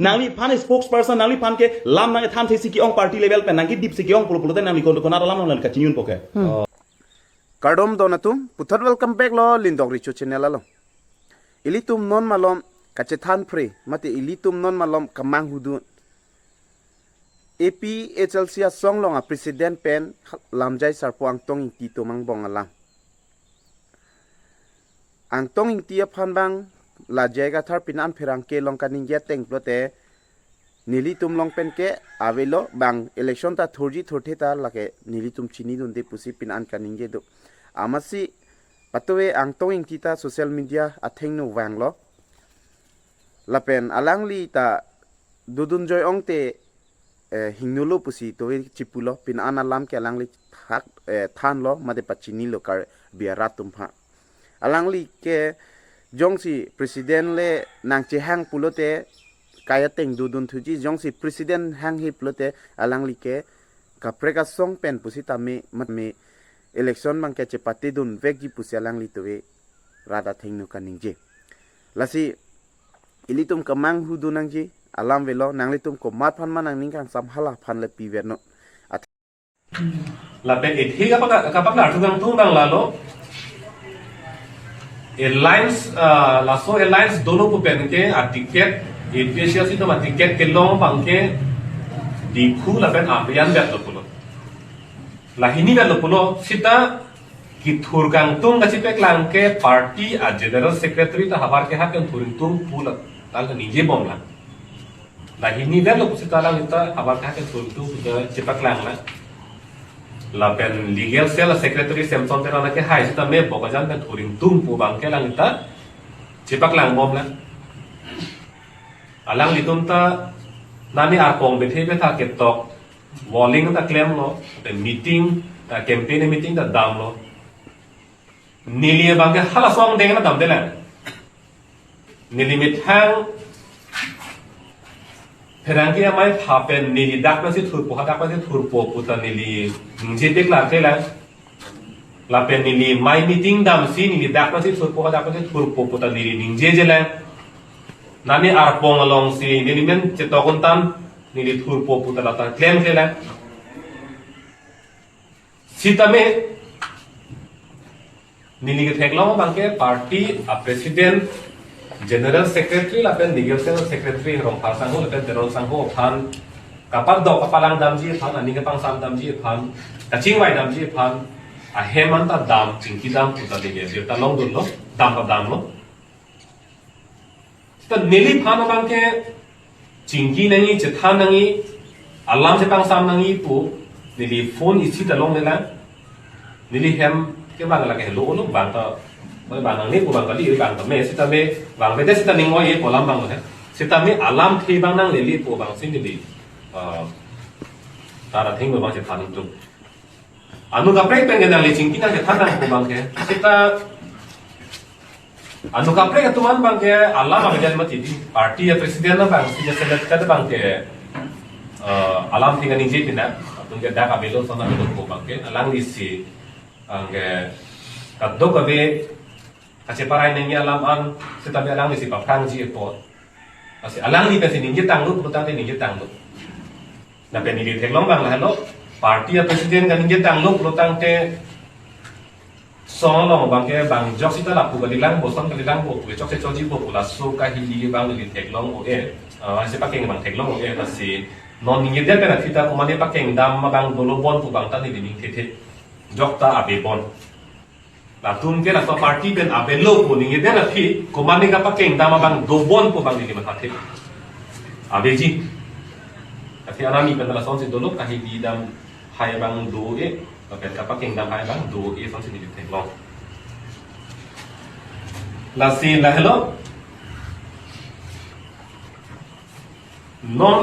nangli pan spokesperson nangli pan ke lam nang tham thesi ki ong party level pe nangki dip se ki ong polo te nangli ko na lam nang ka chinyun poke Kardom donatum putar welcome back lo lindog richu channel lo ilitum non malom kacethan pre mate ilitum non malom kamang hudu AP HLC song long a president pen lamjai sarpo angtong ti to mang bong alang angtong ti phan bang la jaiga thar pinan phirang ke long kaning ge teng plote nili tum long pen ke avelo bang election ta thorji thorthe ta lake nili tum chini dun de pusi pinan kaning ge do amasi patowe angtong ti ta social media atheng no wang lo lapen alangli ta dudun joy ong te hingnulo pusi to chipulo pinan alam ke alangli thak than lo made pachini lo kar biaratum pha alangli ke jongsi president le nangche hang pulote kaya teng dudun thuji jongsi president hang hi pulote alangli ke kapreka song pen pusi tame matme election mang ke chepate dun vegi pusi alangli towe rada thengnu kaningje lasi ilitum kamang hudu nangji alam velo nanglitum ko mat phan manang ningkang samhala phan le piverno la pe ethi ka la thugang tung bang la lo airlines laso airlines dono ko pen ke a ticket asia si to ma ticket ke long bang ke di khu la pen apian bet lo pulo la hini bet lo pulo sita ki thurgang tung ka chipek lang ke party a general secretary ta habar ke ha pen thuring tung pula tal ka nije bom la hini bet lo sita lang ita habar ka ke thuring tung chipek lang la pen legal cell secretary Samson tera na ke hai sita me bogajan pen thuring tum pu bang ke lang ita chipak lang bom la alang litum ta nani arpong be the be tha ke tok walling ta claim lo te meeting ta campaign meeting ta dam lo nilie bang ke hala song deng na dam de la nilimit hang Perangki amai thapen nili dak na si thur po hadak na si thur po puta nili nje dek la ke la pen nili mai meeting dam si nili dak na si thur po hadak na si thur po puta nili nje je la nani arpong along si nili men chetokon tam nili thur po puta la ta claim ke la sitame nili ke theklong bangke party a president General Secretary la pen legal secretary rong pasang ho la pen terong sang ho phan kapak dok kapalang damji phan ani ka pangsam damji phan kaching wai damji phan a heman ta dam chingki dam puta de ge ta long dun lo dam pa dam lo ta neli phan bang ke chingki nangi chethan nangi alam se pangsam nangi pu neli phone ichi ta long le la neli hem ke bang la ke lo lo bang ta mới bạn năng nếp của bạn có đi bạn có mẹ sẽ ta mẹ bạn phải sẽ ta ninh ngồi của làm bằng rồi sẽ ta mẹ alam thì bằng năng để của bạn xin đi ta đã thấy người bạn sẽ phản ứng chung anu kaprek pengen năng chính kita sẽ thắng của bạn cái sẽ ta anu kaprek itu man bang cái alam apa jadi mati di party ya presiden lah bang sejak selesai kita bang cái alam tinggal nih jadi nak tunggu dah kabelo sana kabelo của bang cái alang di si cái kadok kabe kasi paray nengi alam an setabi alang ni si paprang ji epot kasi alang ni pesi ninji tanglu putang te ninji tanglu na pe ninji theklong bang la lo party a president kan ninji tanglu putang te song long bang ke bang jok sita la pu ga dilang boson ka dilang bo pu jok se choji bo pula so ka hi li bang ni theklong o e asi pakeng bang theklong o e na si non ninji de na thita ko mane pakeng dam ma bang dolo bon pu bang ta ni ning the the jok ta abe bon la tum ke la party ben abelo ko ninge den la phi ko mani ka pakeng dama bang do bon ko bang ni ma thathe abeji athi anami ben la sonse dolok ka hi di dam hai bang do e la ben ka pakeng dam hai bang do e sonse ni the long la si la hello non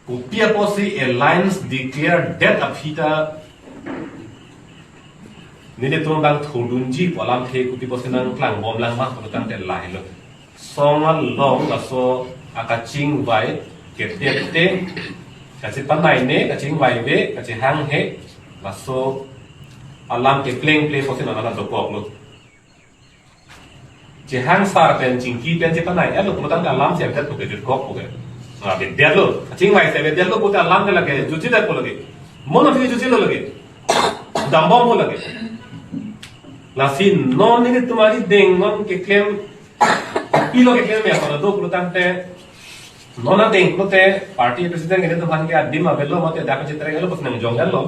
upia posi alliance declare death apita nile tuan bang thudunji polam the kuti bosenang klang bom lang ma ko tang te lai lo songal long la so akaching vai ke te ka chi panai ne ka ching vai ve ka chi hang he la so alam ke pleng play bosenang la do pok lo hang star pen cingki pen cepat naik ya lo pulang alam siapa tu ke kok ke dia lo cing mai saya dia lo putar alam ke lagi cuci dah pun lagi mana sih cuci lo lagi dambam pun lagi lasin non ini तुम्हारी dengon ke claim pilo ke claim ya kalau do pulang te nona deng lo te party president ini tuhan ke adim abelo mate dapat citra lo pas nang jonggal lo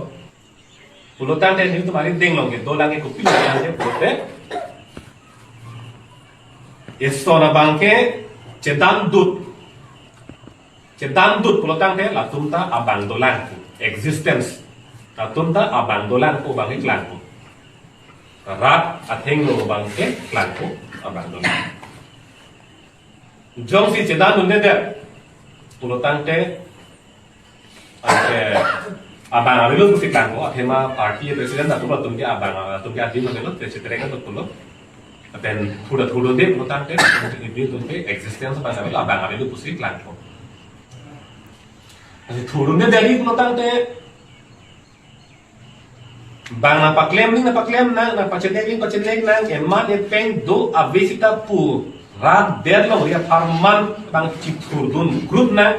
pulang te ini तुम्हारी deng lo ke do lagi kopi yang ke putte Istana bangke cedan dut pulang te la tumta abandolan existence la tumta abandolan ko bangke klanku rat atheng lo bangke klanku abandolan jong si cedan unde de pulang te ake abang arilu si klanku athema party president atu tumke abang tumke adim lo te cetreka to pulo dan thura deh pulang te ini tumpe existence bangsa lo abang arilu pusi klanku thurun deh dari pulang te bang napa claim napa cetek nang eman epeng do avisita pu rat der lo ya farman bang cithurdun grup na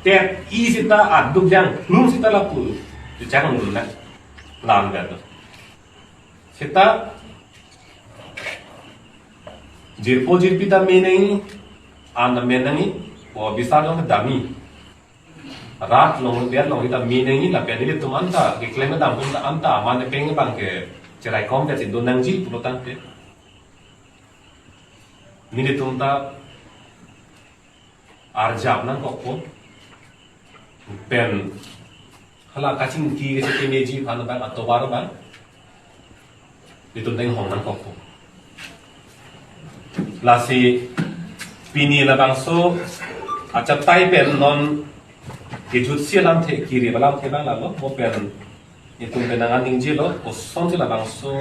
te isita aduk jang lum sita la pu jangan lum na lam ber sita jirpo jirpita meneng anda menengi o bisa dong dami rat long dia long kita menengi la pedili tum anta ke claim dam tum anta man peng bang ke cerai kom ke sin donang ji pulotan te mini tum ta arjab nang kokko pen hala kacing ki ke teneji phan bang atau bar bang itu teng hong nang kokko lasi pini la bangso acha tai pen non kejut sialam the kiri balam the bang lalo mo pen itu benangan ningji lo kosong sila bangso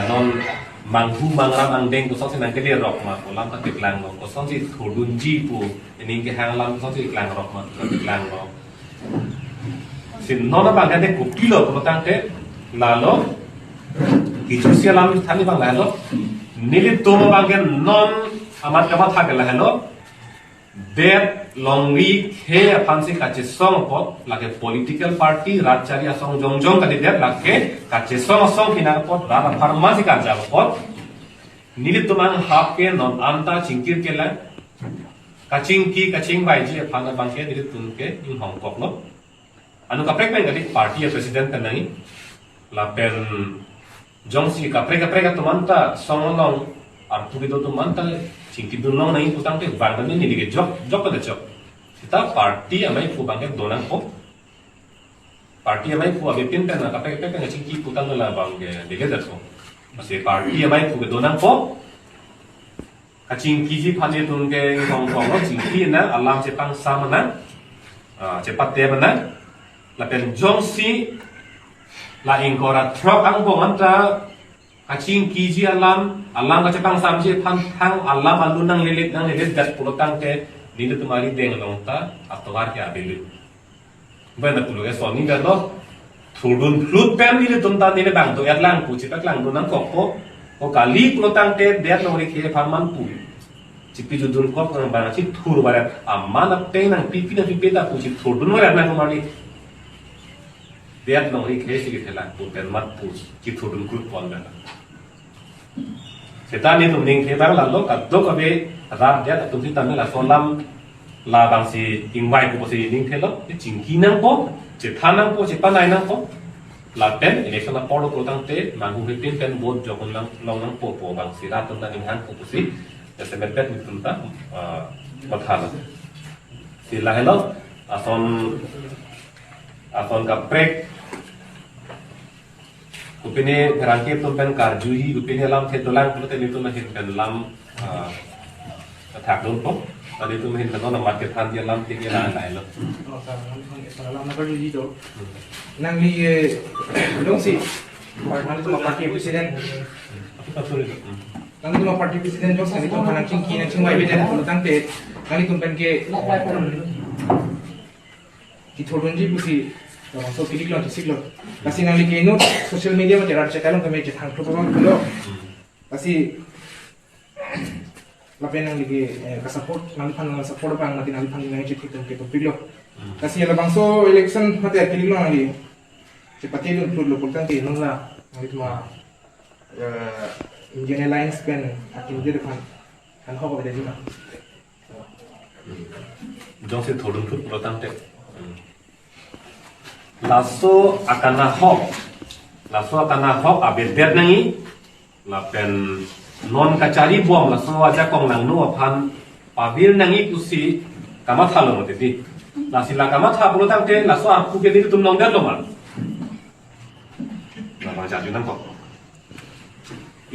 non manghu mangram angdeng kosong si nangkeli rok ma kolam ta tiklang lo kosong si thudun ji pu ini ke hang lam kosong si tiklang rok ma tiklang lo sin nona bang kade kupilo ko tangte lalo kejut sialam thani bang lalo Nili tomo bagian non amat kamat hagel hello der longri ke apansi kace song pot lage political party rajari asong jongjong kadi der lage kace song kina pot rara farmasi kaja pot nili tomang hap ke non anta cingkir ke la kacing baiji apana bangke nili tunke in hong kong lo anu kaprek bang kadi party president kanai la pen jongsi kapreka tumanta songolong artu gitu tumanta cingki dunong nai putang ke vardan ini dige jok pada jok kita party amai pu bangke donang ko party amai pu abepin kan kapreka cingki putang la bangke dige datko masih party amai pu donang ko kacingki ji phane tunke hong kong lo cingki na alam cepang samana cepat dia benar lapen jongsi la ingkora truk ang bonganta kacing kiji alam kaca pang samje pantang alam alunang lilit dat pulotang ke nida tumari deng longta atawar ke abilu benda puluh so ni gado thudun flut pen nida tumta nida bang to erlang pu citak lang dunang kokko o kali pulotang te der lori ke farman pu cipi judun kok nang bang ci thur barat amana pe nang pipi na pipeta pu ci thudun barat na kumari dia nong ri kesi ke la pu pen mat pu ki thudun group pon da setan ni tum ning ke bang la lo ka do ka be ram dia tum si tam la solam la bang si invite ko si ning ke lo jing ki nang po che than nang po che pa nai nang po la pen election la polo ko tang te mangu he pen board jokon lang long nang po bang si ra tum da ning han ko si se met pet ni tum ta pathala si la hello ason ka prek upine rangke tumpen karjui upine lam the dolang pulo te nitu mahin kan lam thak don po tadi tu mahin kan market han dia lam te la lai lo lam na karjui do nang li dong si party president nang tu party president jok sani tu kanang cingki nang cingwai be dan pulo tang te nang li tumpen ke ki thodon ji pusi so kiri kilo siklo kasi nang liki no social media mo jerar chekalong kami je thang thlo bang kulo kasi lapen nang lagi ka support nang pan nang support bang natin nang pan nang cek kita topik lo kasi ala bangso election mate akili lo nang sepati lo lo pultan ke nang la nang itu ma Indian Airlines pen akin dia depan kan hok ada juga jong se thodung thut protang te laso akana hok abedet nangi lapen non kacari bom laso aja kong nang no phan pavil nangi kusi kamat halo mate di lasila kamat ha protang te laso aku ke dir tum nong der lo mal la ma ja junam kok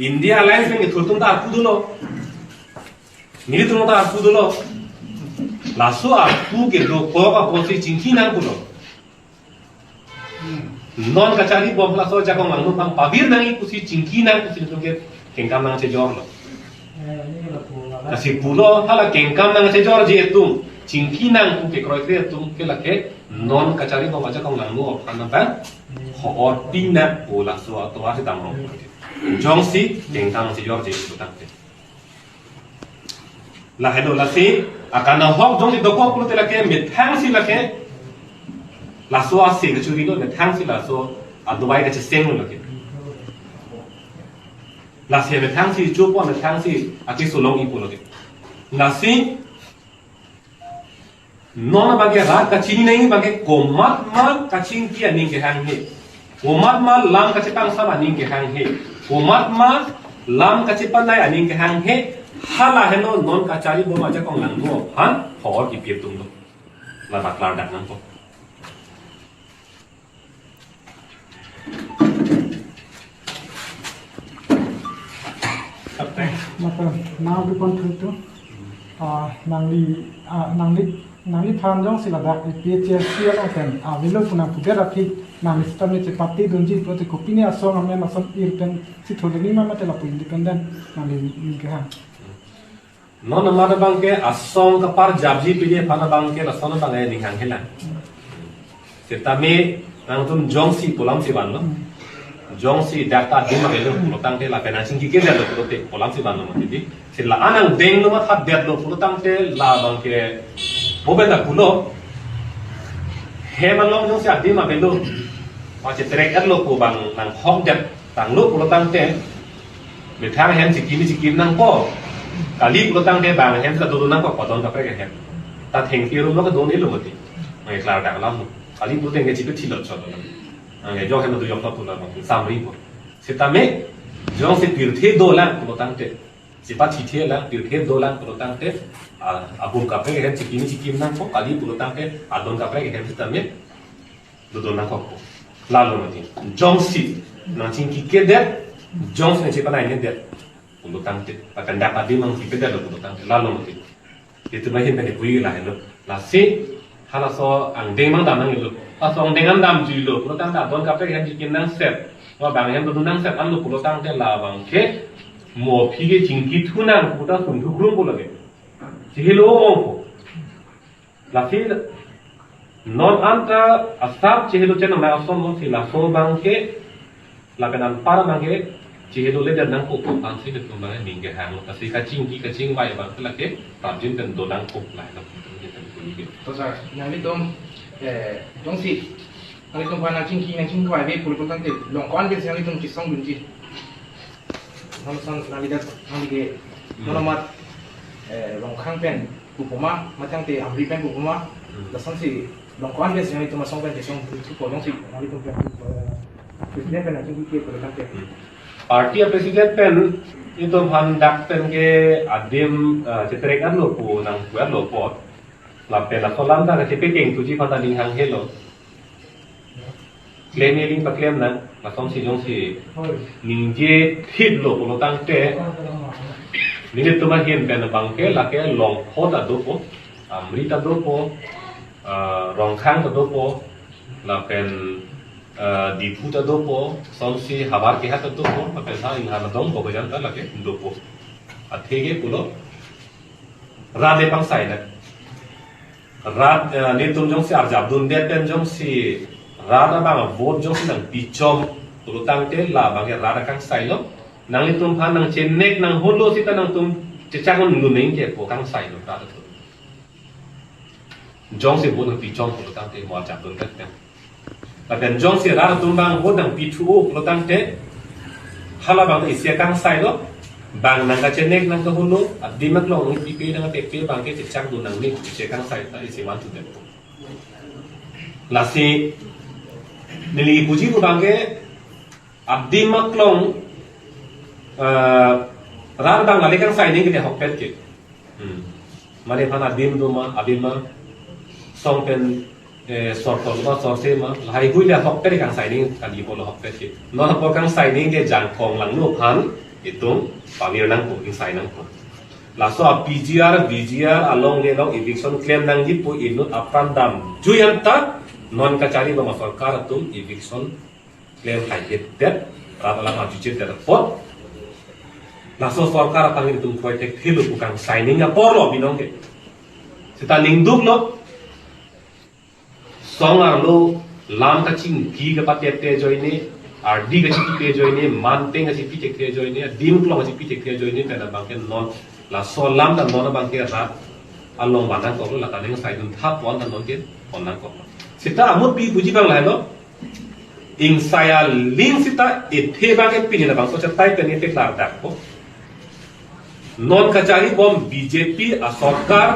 India Airlines में थोड़ा तुम तो आपको दो लो मेरी तुम तो आपको दो लो लासो आपको के दो कोगा पोसी चिंकी ना कुलो नॉन कचारी बॉम्ब लासो जाको मांगो पम पावीर नंगी कुसी चिंकी ना कुसी तुमके केंकाम नंग से जोर लो kasi pulo hala केंकाम नंग से जोर जे तुम चिंकी ना कुके क्रोइक्रे तुम के लके नॉन कचारी बॉम्ब जाको मांगो अपना पर और पिन ना पोला सो तो आसे दामरो Jongsi tengkang si George itu tante. Lah hello lah si akan hok jongsi dokok puluh telake methang si lake laso asi kecuri lo methang si laso adubai kecil seng lo lake. Lah si methang si cupo methang si aki sulong ipu lake. Lah si nona bagi rat kacini nahi bagi komat mal kacing kia ning ke hang he. Komat mal lam kacipang sama ning ke hang he. Umat ma lam kacipan nai aning ke hang he hala heno non kacari bo aja kong lang duo han hor ki pir tung do la baklar dak nang ko maka now di pon itu nangli phan jong sila dak PHC lo ten vilo puna puder api nang sistem ni cepati donji prote kopini asong ame masam irpen si thodeni ma mate la independent nangli nikah non amada bangke asong kapar jabji pide phana bangke rasona bangai nikang hela setame nang tum jongsi polam si ban lo jongsi data dima belo pulotang te la penasing ki ke lo pulote polam si ban lo mati di sila anang deng lo mat hat det lo pulotang te la bangke bobenda pulo hemalong jongsi adima belo macam trek lo ko bang nang hok det tang lo pulotang te methang hen sikimi nang po kali pulotang te bang hen ka do nang ko podon ka pre ke hen ta theng ki rum lo ka do ni lo mati mai klar dak lam kali pulotang ke chipi thilo cholo nge jo hen do yom ta pula bang samri po sitame jong se pirthe do la pulotang te sipa chithie la pirthe do la pulotang te abum ka pre ke hen sikimi nang po kali pulotang te adon ka pre ke hen sitame do nang ko lalu nanti jongsi nanti kike deh jongs nanti pada ini deh untuk tangte akan dapat dia mengkike deh untuk tangte lalu nanti itu macam ni bui lah itu lasi halas so ang demang dam nang itu pas ang dengan dam julo untuk tangte adon kape yang jikin nang set wah bang yang tu nang set anu untuk tangte lah bang ke mau pigi jingki tu nang kita suntuk rum pula ke cihilo ongko lasi non anta asap cihilo cina mai asom lo sila so bangke lapenan para bangke cihilo le dan ko ko angsi de tumbang ning ge hang kasi kacing bai bang la ke tarjim kan dolang ko la la to sa nang litom jongsi nang litom pan nang cing wai be pul pultan te long kon be nang litom kisong bunji nang lidat nang ge monomat long khang pen pupuma matang te amri pen pupuma lasan si long kon be nang litom masong pen kisong tu ko jongsi nang litom pen presiden pen nang cing ki pultan te parti presiden pen itu handak pen ke adim cetrekan lo po nang kuat lo pot lapen la solam ta ke peking tuji pada ling hang helo claim ling pa claim na la som si jong si ning je thit lo ko tang te ni tu ma hien pen bang ke la ke long pho ta do po amri ta do po rong khang ta do po la pen di phu ta do po som si habar ke ha ta do po pa sa ing ha dong ko jan ta la ke do po athege pulo ra de pang sai na rat ni tum jong si arjab dun de pen jong si rada bang vote jong si nang pichom tulutang te la bang rada kang sai lo nang ni tum phan nang chenek nang holo si ta nang tum chắc con luôn nín cái bộ căng sai được ra được jong se bon pi jong ko tang te mo cha don tet la ben jong se ra tum bang ho dang pi thu ko tang te hala bang i se kang sai lo bang nang ka chenek nang ka hulu di mak lo ngi pi pe nang te pe bang ke chak do nang ni se kang sai ta i se wan tu de la si nili puji ko bang ke abdi mak long ran bang la kang sai ni ke hok pet ke mare phana dim do ma abima song pen sortol ma sorse ma hai hui la hok pe kang sai ning kan di bol hok pe ki no ha por kang sai ning de jang khong lang no phan itung pamir nang ko ing sai nang ko la so PGR BGR along le long eviction claim nang ji po inut apan dam juyan ta non kachari ba ma sarkar tum eviction claim hai det rat la ma jujet de pot la so sarkar ta ni tum khoi tek thilu ku kang sai ning ya por lo binong ke sita ning duk lo song ar lo lam ka ching ki ka pat te joy ni RD ka chi te joy ni man teng ka chi pi te joy ni dim klo ka chi pi te joy ni ta bang ke non la so lam da non bang ke rat along ban nang ko la ta ning sai dun thap pon da non ke pon nang ko sita amut pi buji bang lai lo ing saya ling sita e the bang ke pi ni bang so cha tai pe ni te klar dak ko non kachari bom BJP a sarkar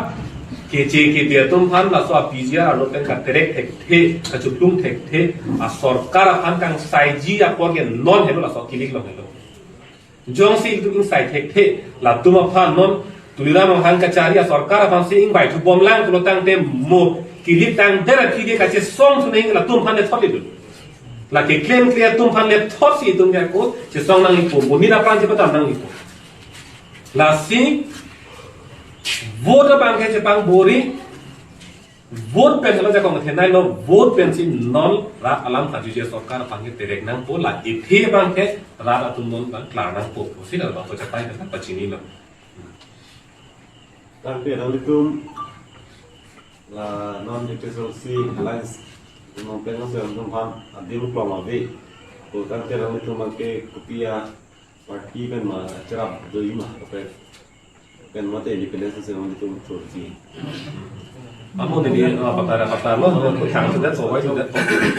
के बेतुम फान ला सो PGR alo pen ka terek thek the ka chutung thek the a sarkar fan kang saiji a por ke non helo la so kilik lo helo jong si tu ing sai thek the la tuma phan non tulira ma han ka chari a sarkar fan si ing bai thu bom lang lo tang te mo kilik tang dera ki de ka che song su ning la tum phan le thot le la ke claim clear tum phan le thot si tum ya ko che song nang ni ko bo mi na pran che patam nang ni ko la si vote bang ke bang bori vote pen lo ja ko the nai lo vote pen si non ra alam ta ju sarkar bang ke terek nang po la ithe bang ke ra atum non bang klar nang po si la ba ko cha pai ka pachini lo dan pe dang litum la non democracy alliance non pen no se non phan adim klom ave ko dan pe dang litum bang ke kopia party pen ma charap do ima ko kan mate independence se non litum chorji amo de pata lo ko thang se dat so wai so dat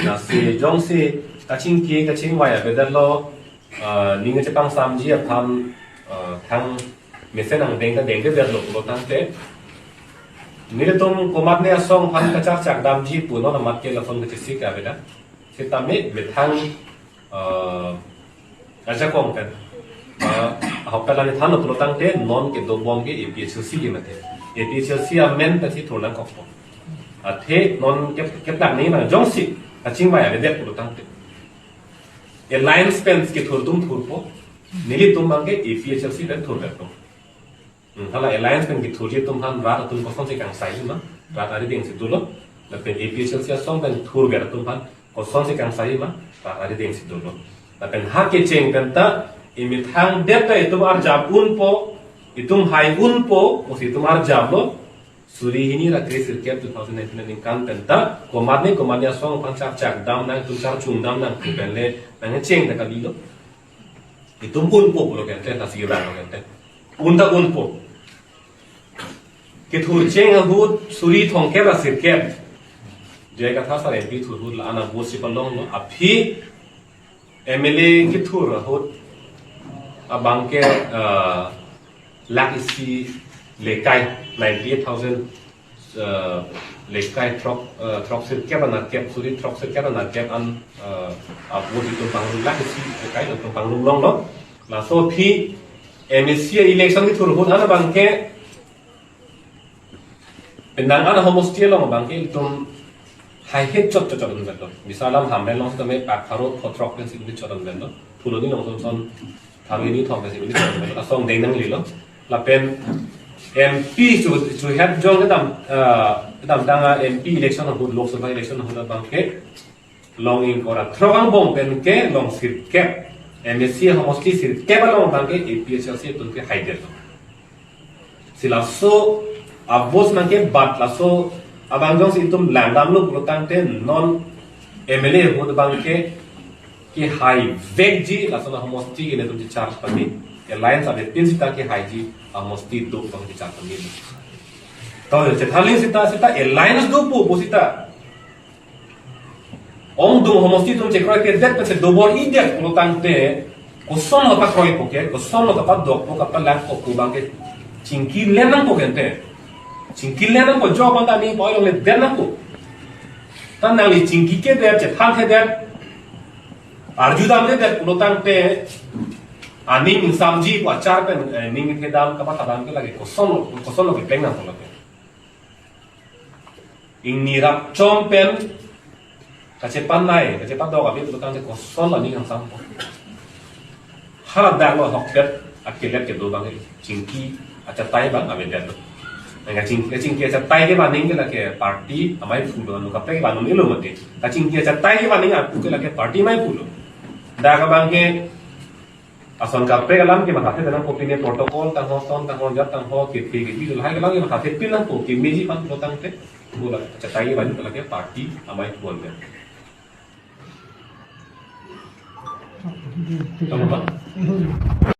na si jong si ka ching ki ka ching wai be dat lo ning che pang sam ji tham thang me se nang deng ka deng de dat lo tang te ni le tom ko mat ne song phan ka chak chak dam ji pu no na mat ke la phon ka si ka be da se ta me thang aja kong kan học cái là thằng nó tụi tăng thế non cái đồ bom cái APHC gì mà thế APHC men ta chỉ thổi năng cọc thế non cái đặc này mà giống xịt chính vậy là đẹp tụi tăng thế alliance spends cái thổi po níli tum bằng cái APHC đến thổi đẹp không thằng là alliance spends cái thổi gì tum han ra tum có phong sẽ càng sai mà ra ở đây tiếng xịt dulu là cái APHC xong bên thổi đẹp tum han có phong sẽ càng sai mà ra ở đây tiếng xịt dulu là cái hak cái cheng kan ta imi thang depta itum arjab unpo itum hai unpo osi itum arjab lo suri hini la kris irkep 2019 ning kan tenta komadnya song panchak chak dam nang tum char chung dam nang kupenle nang cheng ta kabilo itum unpo lo kan ta sira lo kan unta unpo ke thur cheng hut suri thong ke la sirkep je ka tha sare pi thur hut la ana bosi palong lo aphi MLA ki thur hut abang ke lak isi lekai 98,000 lekai trop sir ke bana ke suri trop sir ke bana ke an abu di tumpang lak isi lekai tumpang long lo la so thi MSC election ki thur hut ana bang ke pendang ana homostia lo bang ke tum hai het chot ben lo misalam hamle long to me pak pharo photrok ben si chot ben lo thulo ni long son thằng ini thong cái gì là xong đến năng lý lắm là bên MP to help John cái đam đang MP election hụt Lok Sabha election hụt bằng cái long in có là throang bom bên cái long sir kép MSC homosti sir kép long bằng cái APHC tuần cái hay được si là so abos mang cái bat là so abang John si tum làm đam lúc lo tăng tên non MLA hụt bằng cái high veg ji la sana homosti ke le tum charge pati alliance ave pinsita ke high ji mesti do bang dicat kami tahu ya cethaling sita alliance do po sita ong do mesti tum cekro ke det pe dobor idet lo tangte koson lo ta kroi poke koson lo ta dok po ka lak ko bang ke cingki lenang po gente cingki lenang po jo bang ta ni poi lo le denang po tan nang li cingki ke det cethal the det arjudam de det lo tangte aning samji ko achar pe ning ke dam ka pa dam ke lage koson lo ke penga ko lage ing nirap chom pen ka cepan nai ka cepan do ka bi lo tangte koson lo ni ang sam po harap dak lo hok det akilet ke do bang cingki acha tai bang ave det nga cingki acha tai ke ba ning ke lage party amai phulo no ka pe ba no ni lo mate ka cingki acha tai ke ba ning aku ke lage party mai phulo da ka bang ke ason kape kalam ke makate dalam kopi ne protokol tang ho ton tang ho jat tang ho ke ke bi dul hai kalam ke makate pilang ko ke meji pan protang te bola cetai baju ke party amai pun ke Tama ba?